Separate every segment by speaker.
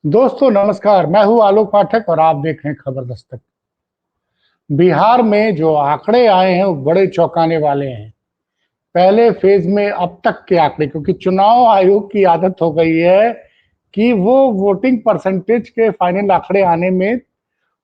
Speaker 1: दोस्तों नमस्कार, मैं हूं आलोक पाठक और आप देख रहे हैं खबर दस्तक। बिहार में जो आंकड़े आए हैं वो बड़े चौंकाने वाले हैं। पहले फेज में अब तक के आंकड़े, क्योंकि चुनाव आयोग की आदत हो गई है कि वो वोटिंग परसेंटेज के फाइनल आंकड़े आने में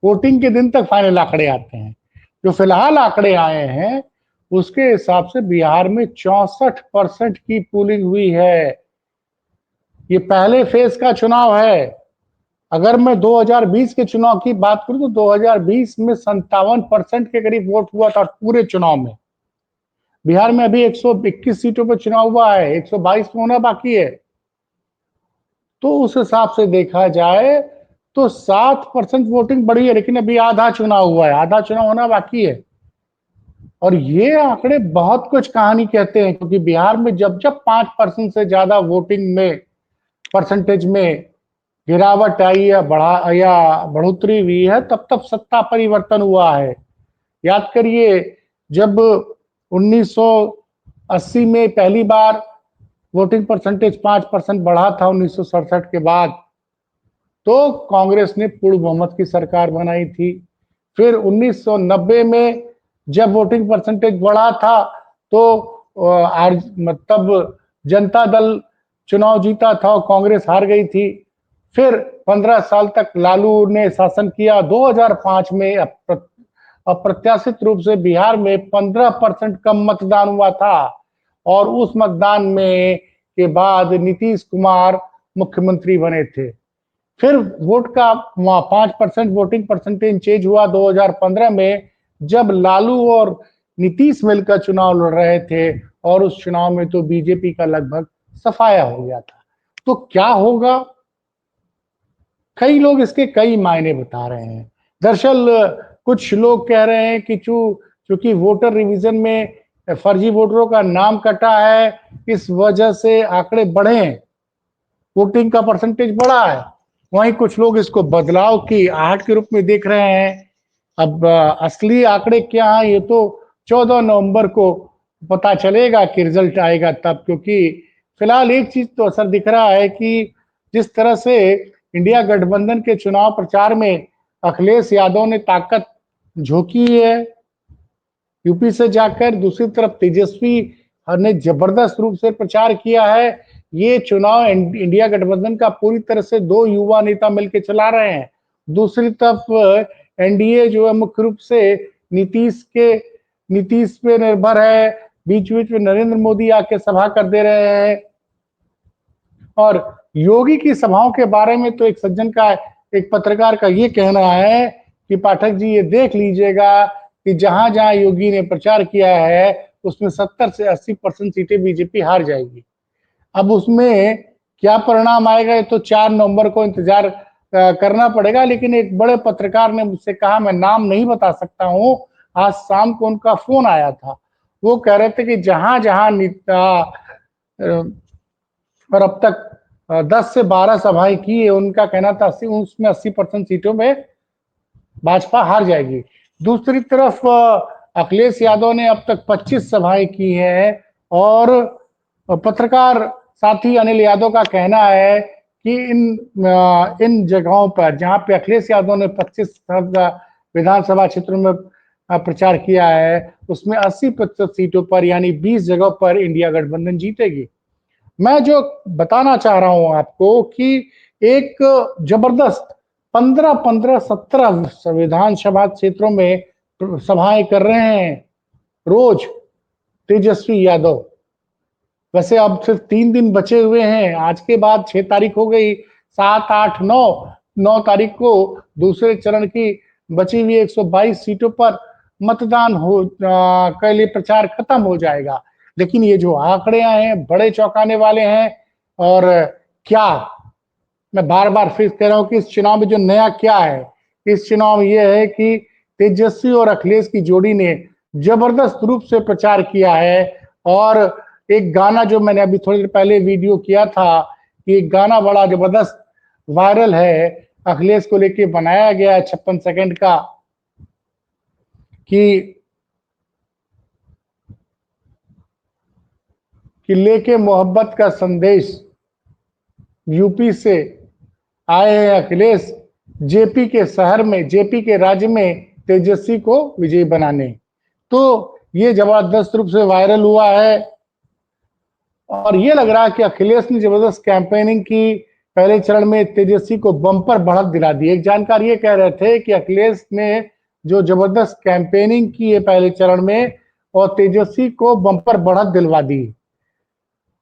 Speaker 1: वोटिंग के दिन तक फाइनल आंकड़े आते हैं। जो फिलहाल आंकड़े आए हैं उसके हिसाब से बिहार में 64% की पोलिंग हुई है। ये पहले फेज का चुनाव है। अगर मैं 2020 के चुनाव की बात करूं तो 2020 में 57% के करीब वोट हुआ था पूरे चुनाव में। बिहार में अभी 121 सीटों पर चुनाव हुआ है, 122 में होना बाकी है। तो उस हिसाब से देखा जाए तो 7% वोटिंग बढ़ी है, लेकिन अभी आधा चुनाव हुआ है, आधा चुनाव होना बाकी है। और ये आंकड़े बहुत कुछ कहानी कहते हैं, क्योंकि बिहार में जब जब 5% से ज्यादा वोटिंग में परसेंटेज में गिरावट आई या बढ़ोतरी हुई है, तब तब सत्ता परिवर्तन हुआ है। याद करिए, जब 1980 में पहली बार वोटिंग परसेंटेज 5% बढ़ा था 1967 के बाद, तो कांग्रेस ने पूर्ण बहुमत की सरकार बनाई थी। फिर 1990 में जब वोटिंग परसेंटेज बढ़ा था तो मतलब जनता दल चुनाव जीता था और कांग्रेस हार गई थी। फिर 15 साल तक लालू ने शासन किया। 2005 में अप्रत्याशित रूप से बिहार में 15% कम मतदान हुआ था और उस मतदान में के बाद नीतीश कुमार मुख्यमंत्री बने थे। फिर वोट का 5% वोटिंग परसेंटेज चेंज हुआ 2015 में, जब लालू और नीतीश मिलकर चुनाव लड़ रहे थे और उस चुनाव में तो बीजेपी का लगभग सफाया हो गया था। तो क्या होगा, कई लोग इसके कई मायने बता रहे हैं। दरअसल कुछ लोग कह रहे हैं कि चूंकि वोटर रिवीजन में फर्जी वोटरों का नाम कटा है, इस वजह से आंकड़े बढ़े हैं, वोटिंग का परसेंटेज बढ़ा है। वहीं कुछ लोग इसको बदलाव की आहट के रूप में देख रहे हैं। अब असली आंकड़े क्या है ये तो 14 नवंबर को पता चलेगा कि रिजल्ट आएगा तब, क्योंकि फिलहाल एक चीज तो असर दिख रहा है कि जिस तरह से इंडिया गठबंधन के चुनाव प्रचार में अखिलेश यादव ने ताकत झोंकी है यूपी से जाकर, दूसरी तरफ तेजस्वी ने जबरदस्त रूप से प्रचार किया है। ये चुनाव इंडिया गठबंधन का पूरी तरह से दो युवा नेता मिलकर चला रहे हैं। दूसरी तरफ एनडीए जो है मुख्य रूप से नीतीश पे निर्भर है। बीच बीच में नरेंद्र मोदी आके सभा कर दे रहे हैं। और योगी की सभाओं के बारे में तो एक पत्रकार का ये कहना है कि पाठक जी ये देख लीजिएगा कि जहां जहां योगी ने प्रचार किया है उसमें 70 से 80% सीटें बीजेपी हार जाएगी। अब उसमें क्या परिणाम आएगा ये तो 4 नवंबर को इंतजार करना पड़ेगा। लेकिन एक बड़े पत्रकार ने मुझसे कहा, मैं नाम नहीं बता सकता हूं, आज शाम को उनका फोन आया था। वो कह रहे थे कि जहां जहां और अब तक 10 से 12 सभाएं की है, उनका कहना था उसमें 80% सीटों में भाजपा हार जाएगी। दूसरी तरफ अखिलेश यादव ने अब तक 25 सभाएं की हैं और पत्रकार साथी अनिल यादव का कहना है कि इन जगहों पर जहां पे अखिलेश यादव ने 25 विधानसभा क्षेत्रों में प्रचार किया है, उसमें 80% सीटों पर यानी 20 जगहों पर इंडिया गठबंधन जीतेगी। मैं जो बताना चाह रहा हूं आपको कि एक जबरदस्त 15-15-17 विधानसभा क्षेत्रों में सभाएं कर रहे हैं रोज तेजस्वी यादव। वैसे अब सिर्फ 3 दिन बचे हुए हैं, आज के बाद 6 तारीख हो गई, 7, 8, 9, 9 तारीख को दूसरे चरण की बची हुई 122 सीटों पर मतदान के लिए प्रचार खत्म हो जाएगा। लेकिन ये जो आंकड़े आए हैं बड़े चौंकाने वाले हैं। और क्या, मैं बार बार फिर कह रहा हूं कि इस चुनाव में जो नया क्या है, इस चुनाव में यह है कि तेजस्वी और अखिलेश की जोड़ी ने जबरदस्त रूप से प्रचार किया है। और एक गाना जो मैंने अभी थोड़ी देर पहले वीडियो किया था, कि एक गाना बड़ा जबरदस्त वायरल है, अखिलेश को लेके बनाया गया है 56 सेकंड का, कि लेके मोहब्बत का संदेश यूपी से आए हैं अखिलेश जेपी के शहर में, जेपी के राज्य में तेजस्वी को विजयी बनाने। तो ये जबरदस्त रूप से वायरल हुआ है और ये लग रहा है कि अखिलेश ने जबरदस्त कैंपेनिंग की। पहले चरण में तेजस्वी को बम्पर बढ़त दिला दी। एक जानकार ये कह रहे थे कि अखिलेश ने जो जबरदस्त कैंपेनिंग की है पहले चरण में और तेजस्वी को बम्पर बढ़त दिलवा दी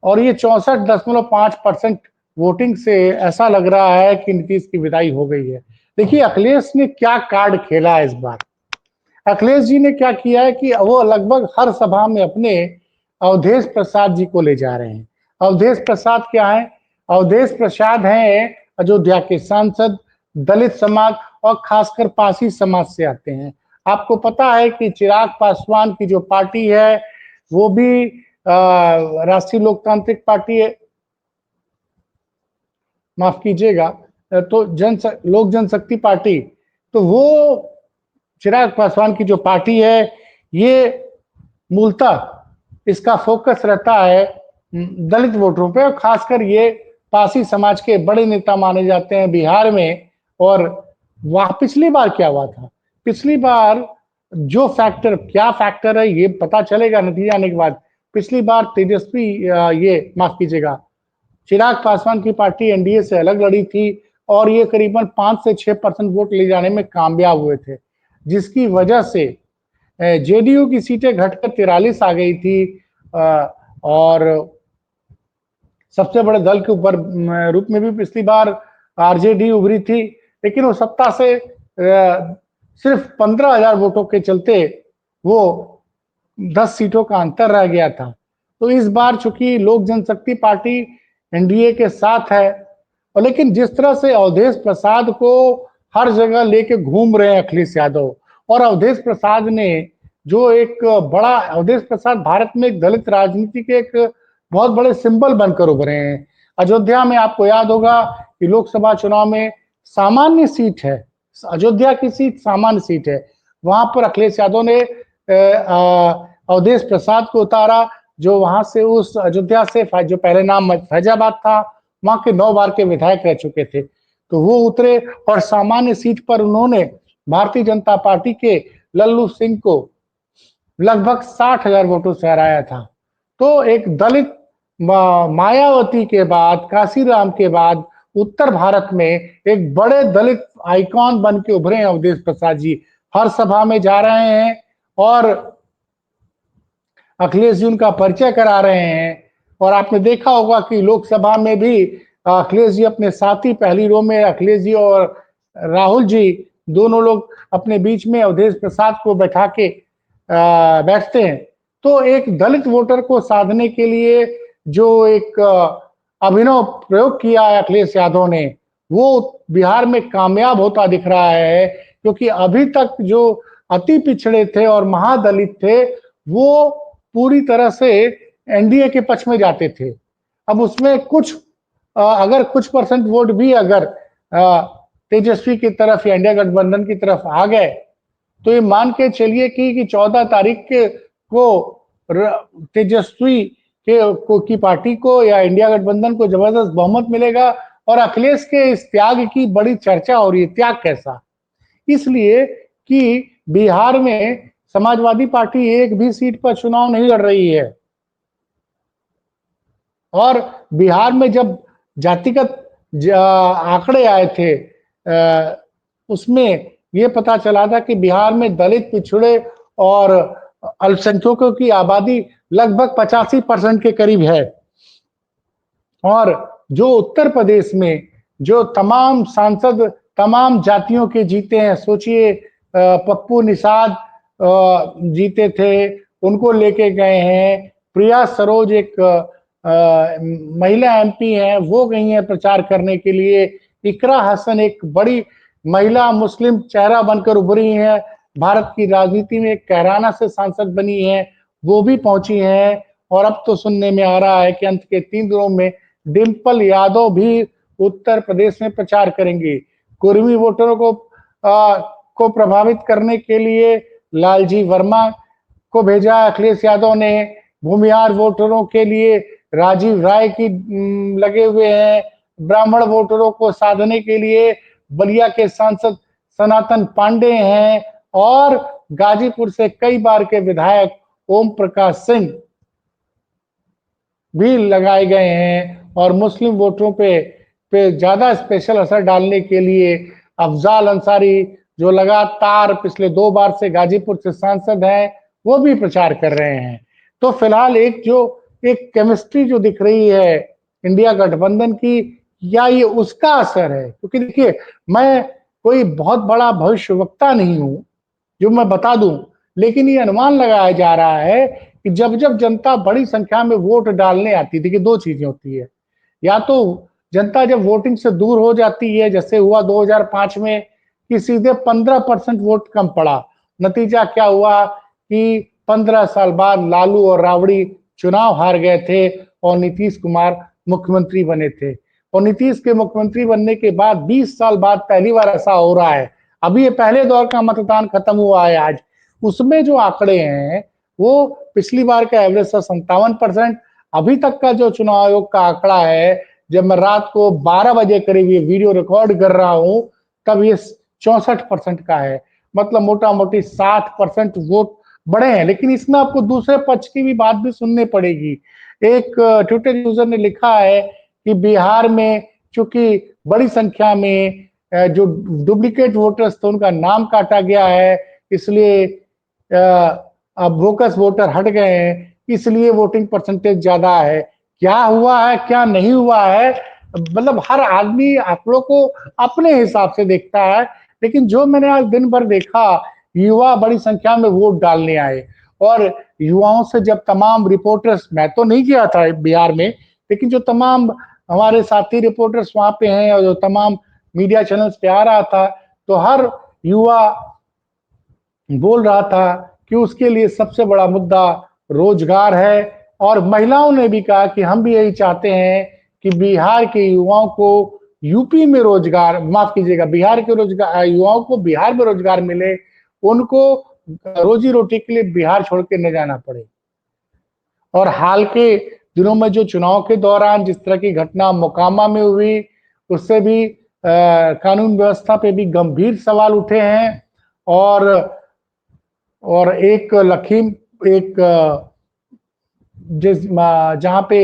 Speaker 1: और ये 64.5% वोटिंग से ऐसा लग रहा है कि नीतीश की विदाई हो गई है। देखिए अखिलेश ने क्या कार्ड खेला है इस बार। अखिलेश जी ने क्या किया है कि वो लगभग हर सभा में अपने अवधेश प्रसाद जी को ले जा रहे हैं। अवधेश प्रसाद क्या है? अवधेश प्रसाद हैं अयोध्या के सांसद, दलित समाज और खासकर पासी समाज से आते हैं। आपको पता है कि चिराग पासवान की जो पार्टी है वो भी राष्ट्रीय लोकतांत्रिक पार्टी है, माफ कीजिएगा, तो लोक जनशक्ति पार्टी। तो वो चिराग पासवान की जो पार्टी है ये मूलतः इसका फोकस रहता है दलित वोटरों पे और खासकर ये पासी समाज के बड़े नेता माने जाते हैं बिहार में। और वह पिछली बार क्या हुआ था? पिछली बार जो फैक्टर, क्या फैक्टर है ये पता चलेगा नतीजा आने के बाद। पिछली बार तेजस्वी ये माफ कीजिएगा चिराग पासवान की पार्टी एनडीए से अलग लड़ी थी और ये करीबन 5 से 6% वोट ले जाने में कामयाब हुए थे, जिसकी वजह से जेडीयू की सीटें घटकर 43 आ गई थी और सबसे बड़े दल के ऊपर रूप में भी पिछली बार आरजेडी उभरी थी, लेकिन वो सत्ता से सिर्फ 15,000 वोटों के चलते वो 10 सीटों का अंतर रह गया था। तो इस बार चूंकि लोक जनशक्ति पार्टी एनडीए के साथ है और लेकिन जिस तरह से अवधेश प्रसाद को हर जगह लेके घूम रहे हैं अखिलेश यादव और अवधेश प्रसाद ने जो एक बड़ा, अवधेश प्रसाद भारत में एक दलित राजनीति के एक बहुत बड़े सिंबल बनकर उभरे हैं। अयोध्या में आपको याद होगा कि लोकसभा चुनाव में सामान्य सीट है, अयोध्या की सीट सामान्य सीट है, वहां पर अखिलेश यादव ने अवधेश प्रसाद को उतारा जो वहां से उस अयोध्या से जो पहले नाम फैजाबाद था वहां के 9 बार के विधायक रह चुके थे। तो वो उतरे और सामान्य सीट पर उन्होंने भारतीय जनता पार्टी के लल्लू सिंह को लगभग 60,000 वोटों से हराया था। तो एक दलित मायावती के बाद, काशीराम के बाद उत्तर भारत में एक बड़े दलित आइकॉन बन के उभरे हैं अवधेश प्रसाद जी। हर सभा में जा रहे हैं और अखिलेश जी उनका परिचय करा रहे हैं और आपने देखा होगा कि लोकसभा में भी अखिलेश जी अपने साथी, पहली रो में अखिलेश जी और राहुल जी दोनों लोग अपने बीच में अवधेश प्रसाद को बैठा के बैठते हैं। तो एक दलित वोटर को साधने के लिए जो एक अभिनव प्रयोग किया है अखिलेश यादव ने, वो बिहार में कामयाब होता दिख रहा है, क्योंकि अभी तक जो अति पिछड़े थे और महादलित थे वो पूरी तरह से एनडीए के पक्ष में जाते थे। अब उसमें कुछ अगर कुछ परसेंट वोट भी अगर तेजस्वी की तरफ या इंडिया गठबंधन की तरफ आ गए तो ये मान के चलिए कि 14 तारीख के को तेजस्वी की पार्टी को या इंडिया गठबंधन को जबरदस्त बहुमत मिलेगा और अखिलेश के इस त्याग की बड़ी चर्चा हो रही है। त्याग कैसा? इसलिए कि बिहार में समाजवादी पार्टी एक भी सीट पर चुनाव नहीं लड़ रही है और बिहार में जब जातिगत आंकड़े आए थे उसमें यह पता चला था कि बिहार में दलित, पिछड़े और अल्पसंख्यकों की आबादी लगभग 85% के करीब है। और जो उत्तर प्रदेश में जो तमाम सांसद तमाम जातियों के जीते हैं, सोचिए पप्पू निषाद जीते थे, उनको लेके गए हैं। प्रिया सरोज एक महिला एमपी हैं, वो गई हैं प्रचार करने के लिए। इकरा हसन एक बड़ी महिला मुस्लिम चेहरा बनकर उभरी हैं, भारत की राजनीति में एक कैराना से सांसद बनी हैं, वो भी पहुंची हैं। और अब तो सुनने में आ रहा है कि अंत के 3 दिनों में डिम्पल यादव भी उत्तर प्रदेश में प्रचार करेंगी। कुर्मी वोटरों को प्रभावित करने के लिए लालजी वर्मा को भेजा अखिलेश यादव ने। भूमिहार वोटरों के लिए राजीव राय की लगे हुए हैं, ब्राह्मण वोटरों को साधने के लिए बलिया के सांसद सनातन पांडे हैं और गाजीपुर से कई बार के विधायक ओम प्रकाश सिंह भी लगाए गए हैं और मुस्लिम वोटरों पे ज्यादा स्पेशल असर डालने के लिए अफजाल अंसारी, जो लगातार पिछले 2 बार से गाजीपुर से सांसद हैं, वो भी प्रचार कर रहे हैं। तो फिलहाल एक केमिस्ट्री जो दिख रही है इंडिया गठबंधन की, या ये उसका असर है? क्योंकि देखिए, मैं कोई बहुत बड़ा भविष्यवक्ता नहीं हूं जो मैं बता दूं, लेकिन ये अनुमान लगाया जा रहा है कि जब जनता बड़ी संख्या में वोट डालने आती थी, कि 2 चीजें होती है, या तो जनता जब वोटिंग से दूर हो जाती है, जैसे हुआ 2005 में कि सीधे 15% वोट कम पड़ा। नतीजा क्या हुआ कि 15 साल बाद लालू और राबड़ी चुनाव हार गए थे और नीतीश कुमार मुख्यमंत्री बने थे। और नीतीश के मुख्यमंत्री बनने के बाद 20 साल बाद पहली बार ऐसा हो रहा है। अभी ये पहले दौर का मतदान खत्म हुआ है आज। उसमें जो आंकड़े हैं वो पिछली बार का एवरेज था 57%। अभी तक का जो चुनाव आयोग का आंकड़ा है, जब मैं रात को 12 बजे करीब ये वीडियो रिकॉर्ड कर रहा हूं, तब ये 64% का है। मतलब मोटा मोटी 60% वोट बढ़े हैं। लेकिन इसमें आपको दूसरे पक्ष की भी बात भी सुननी पड़ेगी। एक ट्विटर यूजर ने लिखा है कि बिहार में चूंकि बड़ी संख्या में जो डुप्लीकेट वोटर्स थे उनका नाम काटा गया है, इसलिए अब बोगस वोटर हट गए हैं, इसलिए वोटिंग परसेंटेज ज्यादा है। क्या हुआ है क्या नहीं हुआ है, मतलब हर आदमी आंकड़ों को अपने हिसाब से देखता है। लेकिन जो मैंने आज दिन भर देखा, युवा बड़ी संख्या में वोट डालने आए और युवाओं से जब तमाम रिपोर्टर्स, मैं तो नहीं गया था बिहार में, लेकिन जो तमाम हमारे साथी रिपोर्टर्स वहां पे हैं और जो तमाम मीडिया चैनल्स पे आ रहा था, तो हर युवा बोल रहा था कि उसके लिए सबसे बड़ा मुद्दा रोजगार है। और महिलाओं ने भी कहा कि हम भी यही चाहते हैं कि बिहार के युवाओं को यूपी में रोजगार, माफ कीजिएगा, बिहार के रोजगार युवाओं को बिहार में रोजगार मिले, उनको रोजी रोटी के लिए बिहार छोड़ के न जाना पड़े। और हाल के दिनों में जो चुनाव के दौरान जिस तरह की घटना मोकामा में हुई, उससे भी कानून व्यवस्था पे भी गंभीर सवाल उठे हैं। और एक जहां पे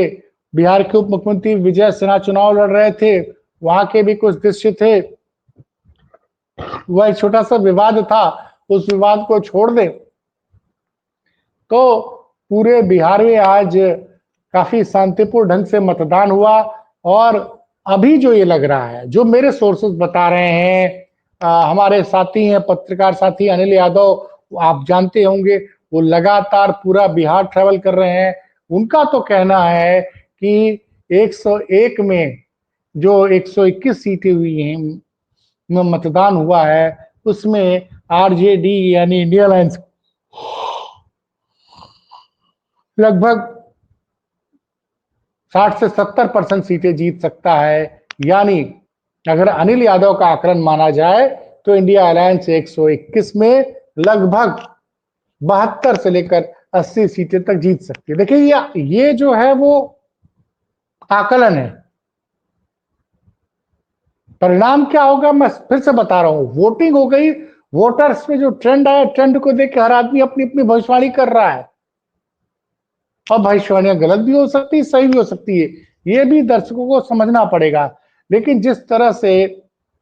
Speaker 1: बिहार के उप मुख्यमंत्री विजय सिन्हा चुनाव लड़ रहे थे, वहां के भी कुछ दृश्य थे। वह एक छोटा सा विवाद था, उस विवाद को छोड़ दे तो पूरे बिहार में आज काफी शांतिपूर्ण ढंग से मतदान हुआ। और अभी जो ये लग रहा है, जो मेरे सोर्सेस बता रहे हैं, हमारे साथी हैं पत्रकार साथी अनिल यादव, आप जानते होंगे, वो लगातार पूरा बिहार ट्रेवल कर रहे हैं। उनका तो कहना है कि 101 में जो 121 सीटें हुई हैं में मतदान हुआ है, उसमें आरजेडी यानी इंडिया अलायंस लगभग 60 से 70% सीटें जीत सकता है। यानी अगर अनिल यादव का आकलन माना जाए तो इंडिया अलायंस 121 में लगभग 72 से लेकर 80 सीटें तक जीत सकती है। देखिए, ये जो है वो आकलन है। परिणाम क्या होगा मैं फिर से बता रहा हूं, वोटिंग हो गई, वोटर्स में जो ट्रेंड आया, ट्रेंड को देख के हर आदमी अपनी अपनी भविष्यवाणी कर रहा है। और भविष्यवाणियां गलत भी हो सकती है, सही भी हो सकती है, ये भी दर्शकों को समझना पड़ेगा। लेकिन जिस तरह से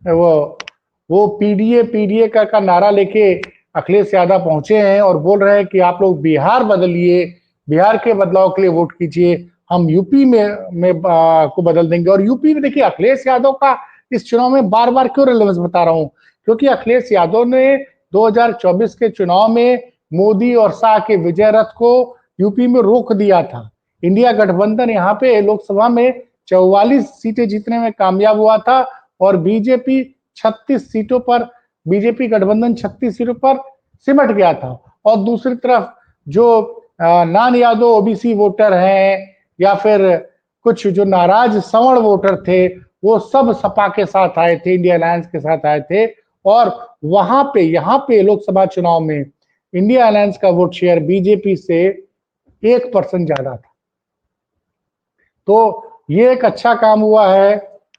Speaker 1: वो पीडीए पीडीए का नारा लेके अखिलेश यादव पहुंचे हैं और बोल रहे हैं कि आप लोग बिहार बदलिए, बिहार के बदलाव के लिए वोट कीजिए, हम यूपी में को बदल देंगे। और यूपी में देखिए, अखिलेश यादव का इस चुनाव में बार बार क्यों रिलेवेंस बता रहा हूं, क्योंकि अखिलेश यादव ने 2024 के चुनाव में मोदी और शाह के विजय रथ को यूपी में रोक दिया था। इंडिया गठबंधन यहाँ पे लोकसभा में 44 सीटें जीतने में कामयाब हुआ था और बीजेपी 36 सीटों पर, बीजेपी गठबंधन 36 सीटों पर सिमट गया था। और दूसरी तरफ जो नॉन यादव ओबीसी वोटर हैं या फिर कुछ जो नाराज सवर्ण वोटर थे, वो सब सपा के साथ आए थे, इंडिया अलायंस के साथ आए थे। और वहां पे यहाँ पे लोकसभा चुनाव में इंडिया अलायंस का वोट शेयर बीजेपी से 1% ज्यादा था। तो ये एक अच्छा काम हुआ है।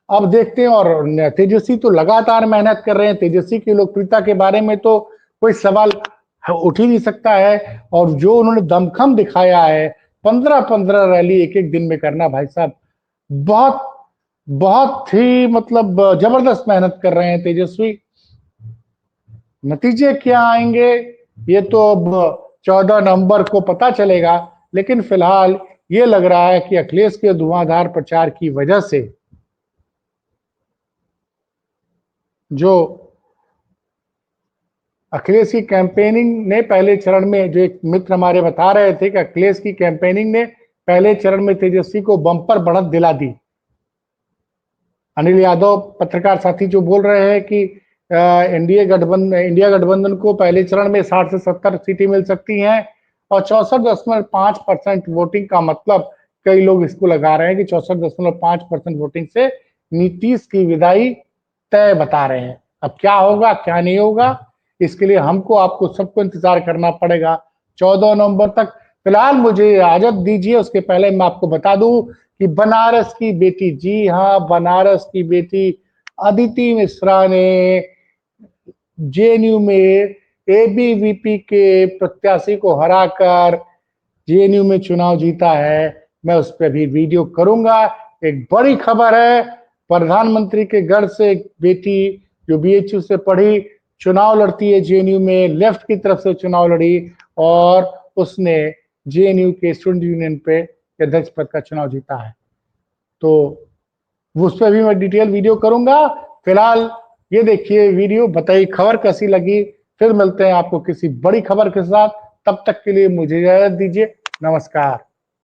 Speaker 1: अब देखते हैं। और तेजस्वी तो लगातार मेहनत कर रहे हैं। तेजस्वी की लोकप्रियता के बारे में तो कोई सवाल उठ ही नहीं सकता है। और जो उन्होंने दमखम दिखाया है, 15-15 रैली एक एक दिन में करना, भाई साहब बहुत बहुत ही मतलब जबरदस्त मेहनत कर रहे हैं तेजस्वी। नतीजे क्या आएंगे ये तो अब 14 नवंबर को पता चलेगा। लेकिन फिलहाल ये लग रहा है कि अखिलेश के धुआंधार प्रचार की वजह से जो अखिलेश की कैंपेनिंग ने पहले चरण में, जो एक मित्र हमारे बता रहे थे कि अखिलेश की कैंपेनिंग ने पहले चरण में तेजस्वी को बम्पर बढ़त दिला दी। अनिल यादव पत्रकार साथी जो बोल रहे हैं कि इंडिया गठबंधन को पहले चरण में 60 से 70 सीटें मिल सकती हैं। और 64.5% वोटिंग का मतलब कई लोग इसको लगा रहे हैं कि 64.5% वोटिंग से नीतीश की विदाई तय बता रहे हैं। अब क्या होगा क्या नहीं होगा, इसके लिए हमको आपको सबको इंतजार करना पड़ेगा 14 नवंबर तक। फिलहाल मुझे इजाजत दीजिए, उसके पहले मैं आपको बता दूं कि बनारस की बेटी, जी हाँ, बनारस की बेटी अदिति मिश्रा ने जेएनयू में एबीवीपी के प्रत्याशी को हराकर जेएनयू में चुनाव जीता है। मैं उस पर भी वीडियो करूंगा। एक बड़ी खबर है, प्रधानमंत्री के घर से एक बेटी जो बीएचयू से पढ़ी चुनाव लड़ती है जेएनयू में, लेफ्ट की तरफ से चुनाव लड़ी और उसने जेएनयू के स्टूडेंट यूनियन पे अध्यक्ष पद का चुनाव जीता है। तो उस पर भी मैं डिटेल वीडियो करूंगा। फिलहाल ये देखिए वीडियो, बताइए खबर कैसी लगी। फिर मिलते हैं आपको किसी बड़ी खबर के साथ। तब तक के लिए मुझे इजाजत दीजिए। नमस्कार।